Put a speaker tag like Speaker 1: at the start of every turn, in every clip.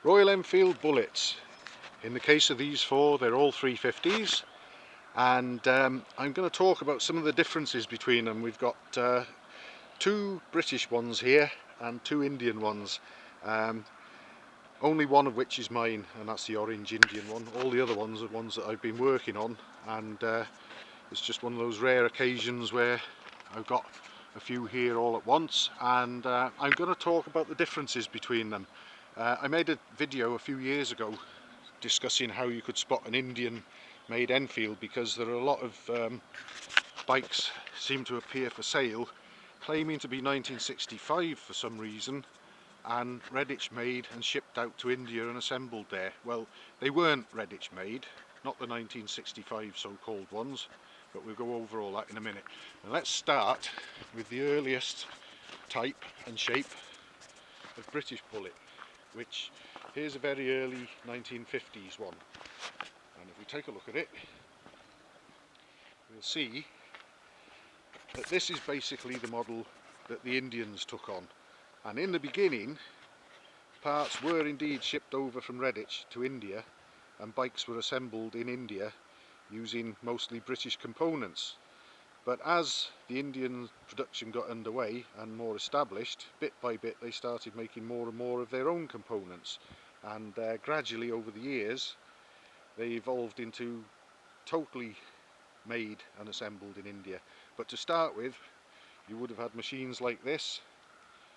Speaker 1: Royal Enfield Bullets. In the case of these four, they're all 350s, and I'm going to talk about some of the differences between them. We've got two British ones here and two Indian ones, only one of which is mine, and that's the orange Indian one. All the other ones are ones that I've been working on, and it's just one of those rare occasions where I've got a few here all at once, and I'm going to talk about the differences between them. I made a video a few years ago discussing how you could spot an Indian made Enfield, because there are a lot of bikes seem to appear for sale claiming to be 1965 for some reason, and Redditch made and shipped out to India and assembled there. Well, they weren't Redditch made, not the 1965 so-called ones, but we'll go over all that in a minute. And let's start with the earliest type and shape of British Bullet, which here's a very early 1950s one. And if we take a look at it, we'll see that this is basically the model that the Indians took on. And in the beginning, parts were indeed shipped over from Redditch to India, and bikes were assembled in India using mostly British components. But as the Indian production got underway and more established, bit by bit they started making more and more of their own components, and gradually over the years they evolved into totally made and assembled in India. But to start with, you would have had machines like this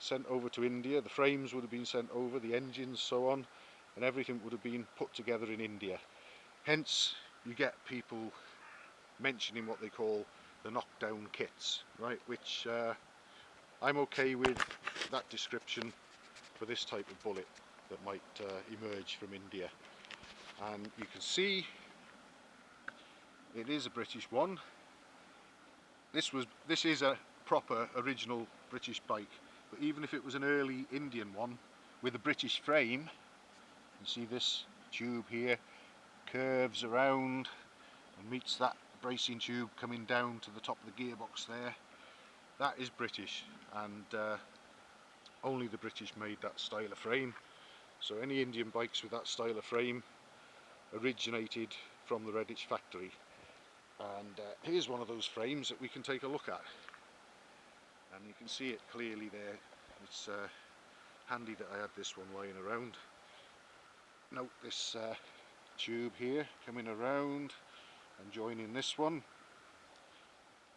Speaker 1: sent over to India, the frames would have been sent over, the engines, so on, and everything would have been put together in India. Hence you get people mentioning what they call the knockdown kits, right, which I'm okay with that description for this type of bullet that might emerge from India. And you can see it is a British one. This is a proper original British bike, but even if it was an early Indian one with a British frame, you see this tube here curves around and meets that bracing tube coming down to the top of the gearbox there. That is British, and only the British made that style of frame. So any Indian bikes with that style of frame originated from the Redditch factory. And here's one of those frames that we can take a look at, and you can see it clearly there. It's handy that I had this one lying around. Note this tube here coming around and joining this one,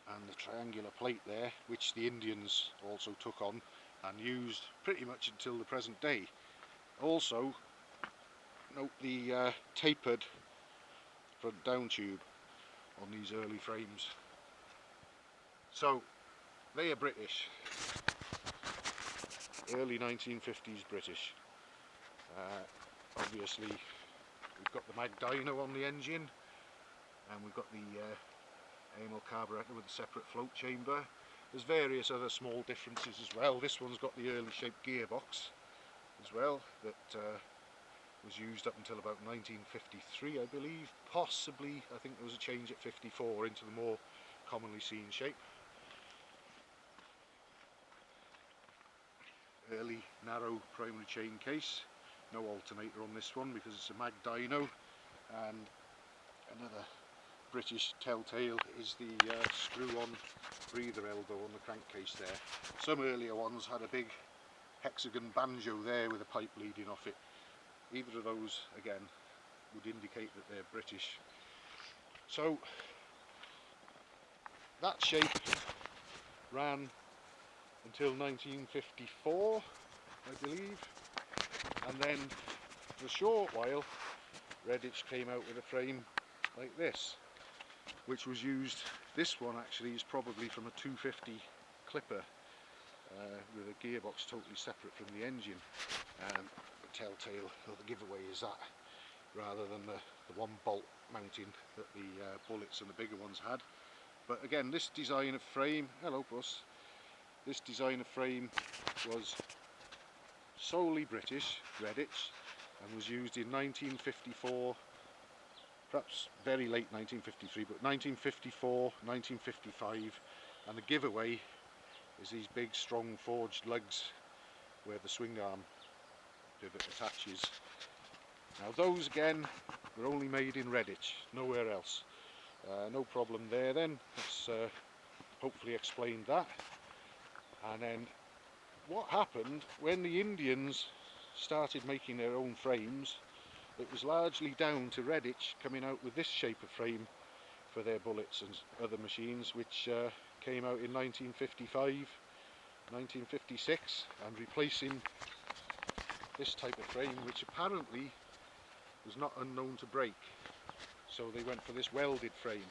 Speaker 1: and the triangular plate there, which the Indians also took on and used pretty much until the present day. Also note the tapered front down tube on these early frames. So they are British, early 1950s British. Obviously we've got the mag dyno on the engine, and we've got the anal carburettor with a separate float chamber. There's various other small differences as well. This one's got the early shaped gearbox as well that was used up until about 1953, I believe. Possibly, I think there was a change at 54 into the more commonly seen shape. Early narrow primary chain case, no alternator on this one because it's a mag dyno. And another British telltale is the screw-on breather elbow on the crankcase there. Some earlier ones had a big hexagon banjo there with a pipe leading off it. Either of those again would indicate that they're British. So that shape ran until 1954, I believe, and then for a short while Redditch came out with a frame like this, which was used. This one actually is probably from a 250 Clipper with a gearbox totally separate from the engine. The telltale or the giveaway is that, rather than the one bolt mounting that the Bullets and the bigger ones had. But again, this design of frame, hello Bus, this design of frame was solely British, Redditch, and was used in 1954, perhaps very late 1953, but 1954, 1955, and the giveaway is these big strong forged lugs where the swing arm pivot attaches. Now those again were only made in Redditch, nowhere else. No problem there then. Let's hopefully explain that. And then what happened when the Indians started making their own frames, it was largely down to Redditch coming out with this shape of frame for their bullets and other machines, which came out in 1955, 1956, and replacing this type of frame, which apparently was not unknown to break. So they went for this welded frame.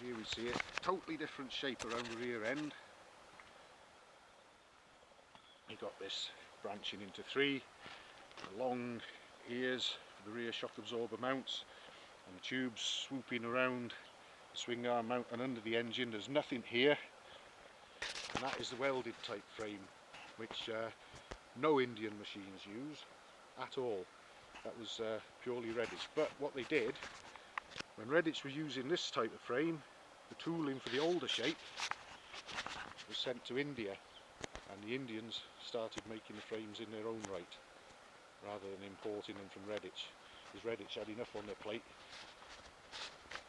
Speaker 1: Here we see it, totally different shape around the rear end. You got this branching into three, long ears for the rear shock absorber mounts, and tubes swooping around the swing arm mount and under the engine. There's nothing here, and that is the welded type frame, which no Indian machines use at all. That was purely Redditch. But what they did, when Redditch were using this type of frame, the tooling for the older shape was sent to India, and the Indians started making the frames in their own right, rather than importing them from Redditch, because Redditch had enough on their plate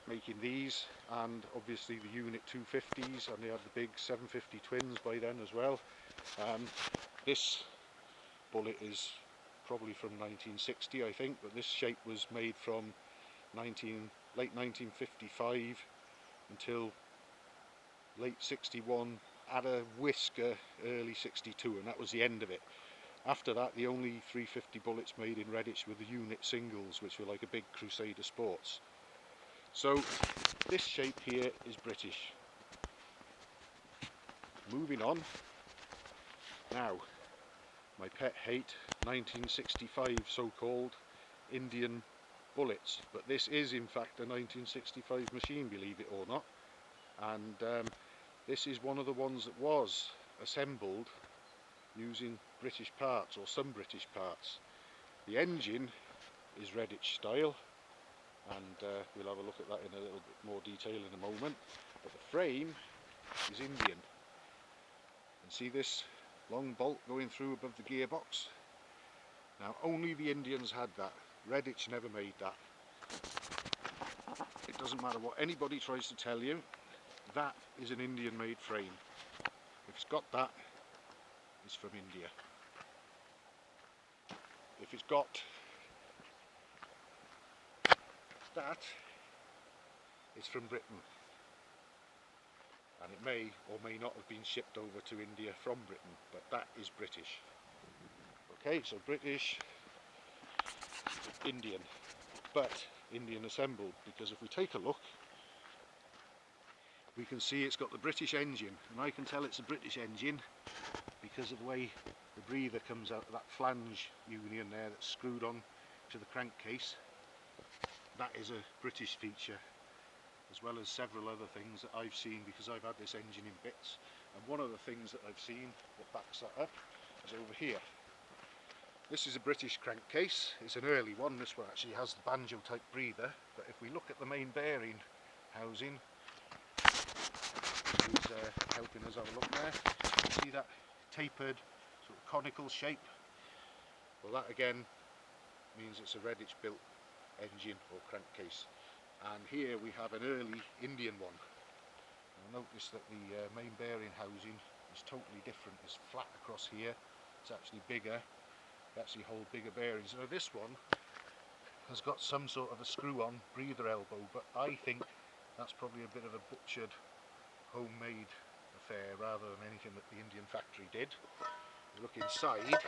Speaker 1: making these, and obviously the Unit 250s, and they had the big 750 twins by then as well. This bullet is probably from 1960, I think, but this shape was made from late 1955 until late 61, at a whisker early 62, and that was the end of it. After that, the only 350 bullets made in Redditch were the Unit singles, which were like a big Crusader Sports. So this shape here is British. Moving on. Now, my pet hate, 1965 so-called Indian bullets, but this is in fact a 1965 machine, believe it or not, and this is one of the ones that was assembled using British parts, or some British parts. The engine is Redditch style, and we'll have a look at that in a little bit more detail in a moment, but the frame is Indian. And see this long bolt going through above the gearbox? Now only the Indians had that. Redditch never made that. It doesn't matter what anybody tries to tell you, that is an Indian made frame. If it's got that, it's from India. If it's got that, it's from Britain, and it may or may not have been shipped over to India from Britain, but that is British. Okay, so British, Indian, but Indian assembled, because if we take a look, we can see it's got the British engine, and I can tell it's a British engine because of the way the breather comes out of that flange union there that's screwed on to the crankcase. That is a British feature, as well as several other things that I've seen, because I've had this engine in bits, and one of the things that I've seen that backs that up is over here. This is a British crankcase. It's an early one. This one actually has the banjo type breather, but if we look at the main bearing housing, who's helping us have a look there, see that tapered sort of conical shape? Well, that again means it's a Redditch built engine or crankcase. And here we have an early Indian one. You'll notice that the main bearing housing is totally different. It's flat across here. It's actually bigger. They actually hold bigger bearings. Now this one has got some sort of a screw-on breather elbow, but I think that's probably a bit of a butchered homemade affair rather than anything that the Indian factory did. You look inside,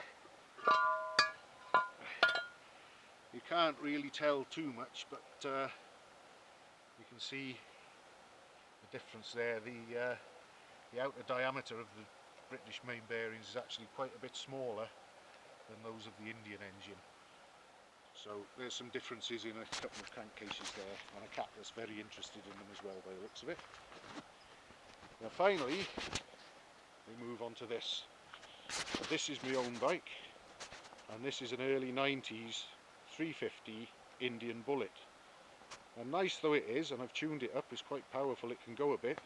Speaker 1: you can't really tell too much, but you can see the difference there. The outer diameter of the British main bearings is actually quite a bit smaller than those of the Indian engine. So there's some differences in a couple of crankcases there, and a cat that's very interested in them as well by the looks of it. Now finally, we move on to this. This is my own bike, and this is an early 90s 350 Indian Bullet. And nice though it is, and I've tuned it up, it's quite powerful, it can go a bit.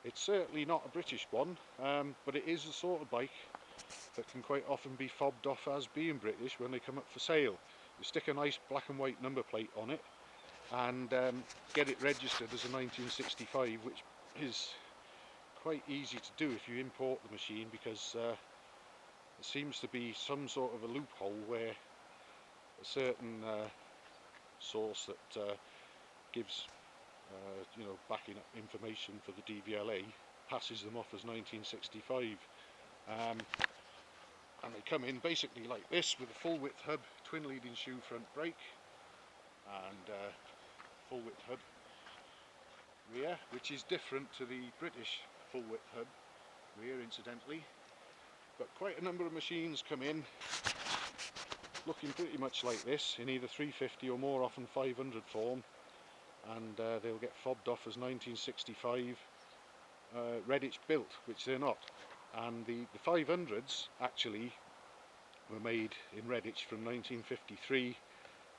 Speaker 1: It's certainly not a British one, but it is the sort of bike that can quite often be fobbed off as being British when they come up for sale. You stick a nice black and white number plate on it and get it registered as a 1965, which is quite easy to do if you import the machine, because there seems to be some sort of a loophole where a certain source that gives you know, backing up information for the DVLA passes them off as 1965, and they come in basically like this with a full width hub, twin leading shoe front brake, and full width hub rear, which is different to the British full width hub rear incidentally. But quite a number of machines come in looking pretty much like this in either 350 or more often 500 form, and they'll get fobbed off as 1965 Redditch built, which they're not. And the 500s actually were made in Redditch from 1953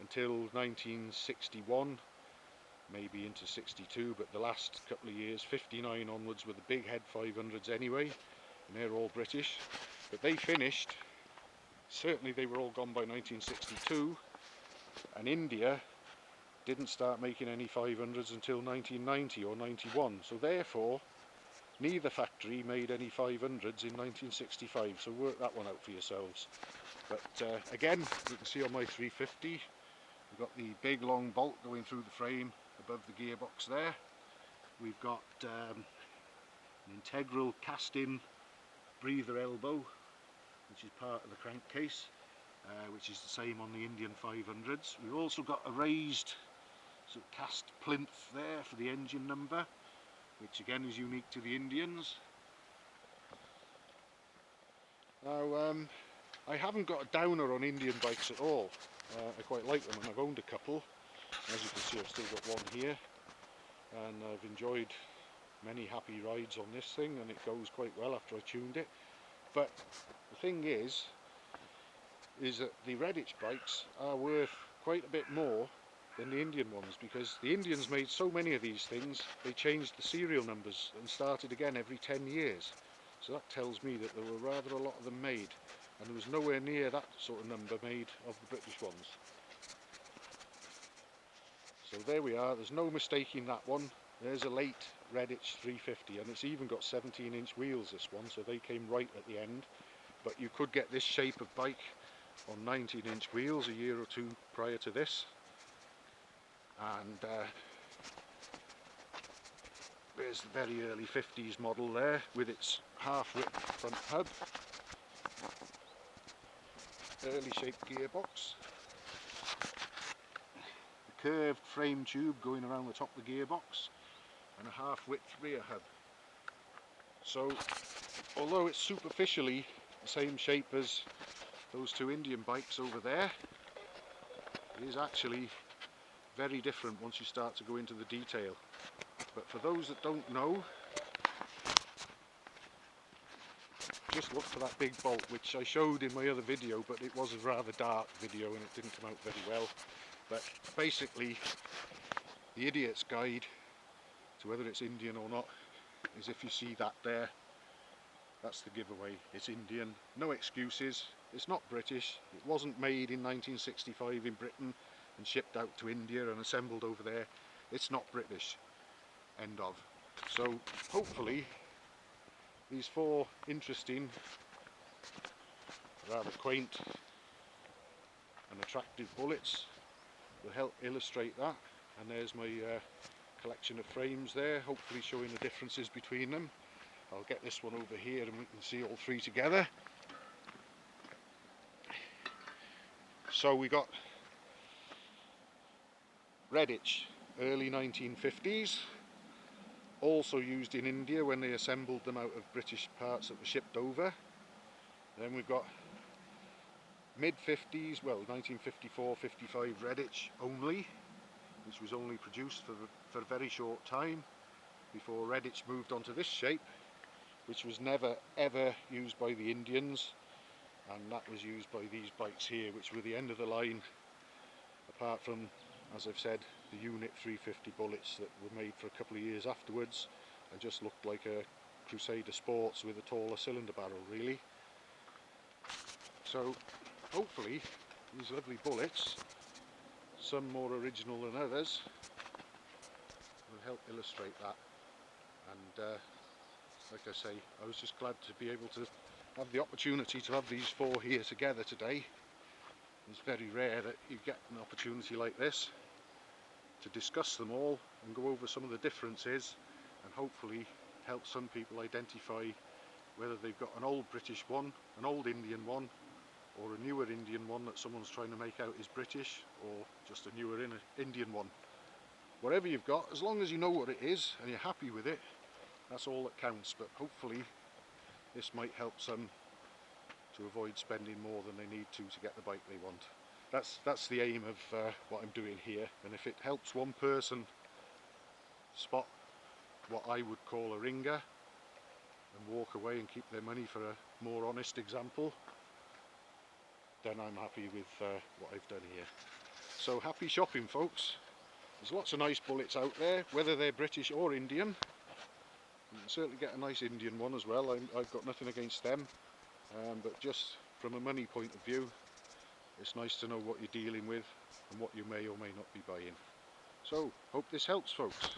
Speaker 1: until 1961, maybe into 62, but the last couple of years, 59 onwards, were the big head 500s anyway, and they're all British. But they finished, certainly they were all gone by 1962, and India didn't start making any 500s until 1990 or 91, so therefore neither factory made any 500s in 1965, so work that one out for yourselves. But again, you can see on my 350 we've got the big long bolt going through the frame above the gearbox there. We've got an integral cast-in breather elbow, which is part of the crankcase, which is the same on the Indian 500s. We've also got a raised sort of cast plinth there for the engine number, which again is unique to the Indians. Now I haven't got a downer on Indian bikes at all. I quite like them, and I've owned a couple. As you can see, I've still got one here, and I've enjoyed many happy rides on this thing, and it goes quite well after I tuned it. But the thing is that the Redditch bikes are worth quite a bit more than the Indian ones, because the Indians made so many of these things, they changed the serial numbers and started again every 10 years. So that tells me that there were rather a lot of them made, and there was nowhere near that sort of number made of the British ones. So there we are, there's no mistaking that one. There's a late Redditch 350, and it's even got 17-inch wheels, this one, so they came right at the end. But you could get this shape of bike on 19-inch wheels a year or two prior to this. And there's the very early 50s model there with its half-width front hub, early shaped gearbox, the curved frame tube going around the top of the gearbox, and a half-width rear hub. So although it's superficially the same shape as those two Indian bikes over there, it is actually very different once you start to go into the detail. But for those that don't know, just look for that big bolt, which I showed in my other video, but it was a rather dark video and it didn't come out very well. But basically, the idiot's guide to whether it's Indian or not is if you see that there, that's the giveaway. It's Indian, no excuses. It's not British. It wasn't made in 1965 in Britain and shipped out to India and assembled over there. It's not British. End of. So hopefully these four interesting, rather quaint and attractive bullets will help illustrate that. And there's my collection of frames there, hopefully showing the differences between them. I'll get this one over here and we can see all three together. So we got Redditch, early 1950s, also used in India when they assembled them out of British parts that were shipped over. Then we've got mid-50s, well 1954-55 Redditch only, which was only produced for a very short time before Redditch moved on to this shape, which was never ever used by the Indians, and that was used by these bikes here, which were the end of the line, apart from, as I've said, the Unit 350 bullets that were made for a couple of years afterwards and just looked like a Crusader Sports with a taller cylinder barrel really. So hopefully these lovely bullets, some more original than others, will help illustrate that. And like I say, I was just glad to be able to have the opportunity to have these four here together today. It's very rare that you get an opportunity like this to discuss them all and go over some of the differences, and hopefully help some people identify whether they've got an old British one, an old Indian one, or a newer Indian one that someone's trying to make out is British, or just a newer Indian one. Whatever you've got, as long as you know what it is and you're happy with it, that's all that counts. But hopefully this might help some to avoid spending more than they need to get the bike they want. That's the aim of what I'm doing here, and if it helps one person spot what I would call a ringer and walk away and keep their money for a more honest example, then I'm happy with what I've done here. So happy shopping, folks. There's lots of nice bullets out there, whether they're British or Indian. You can certainly get a nice Indian one as well. I've got nothing against them, but just from a money point of view, it's nice to know what you're dealing with and what you may or may not be buying. So hope this helps, folks.